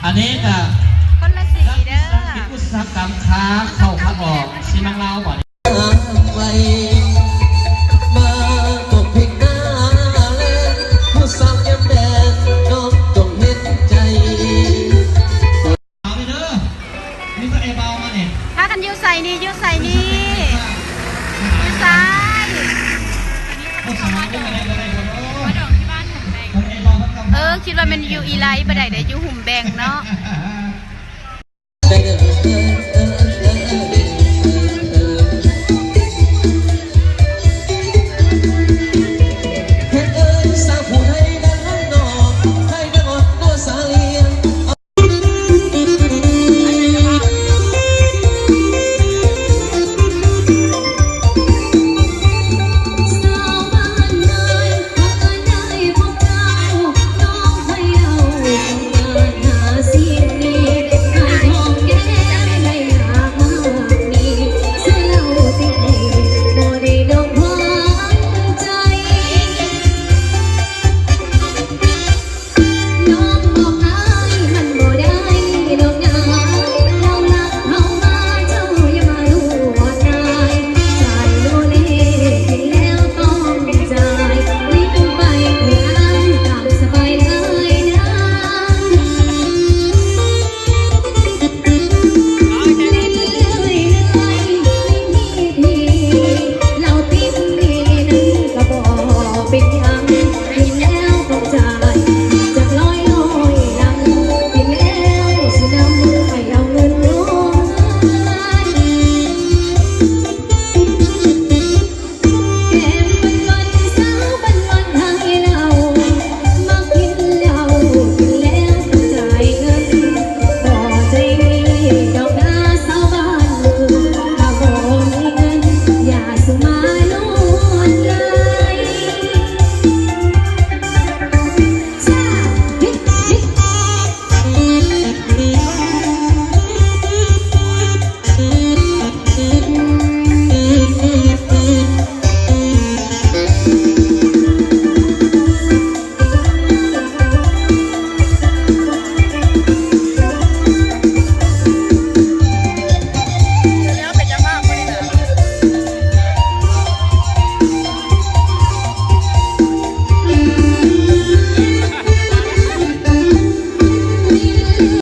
อันนี้ก็คนละสีเด้ออุตสาหกรรมค้าเข้าค้าออกซีมังลาวบ่เนี่ยมาตกพิกหน้าเล่นผู้สาวยังแดนน้องจงเห็นใจเอาไปเด้อนี่ก็ไอ้เบามาเนี่ยถ้ากันยูใส่นี่ยูใส่นี่ยูใส่คิดว่ามันยูอีไลท์บ่ได้แต่ยูหุ่มแบงเนาะ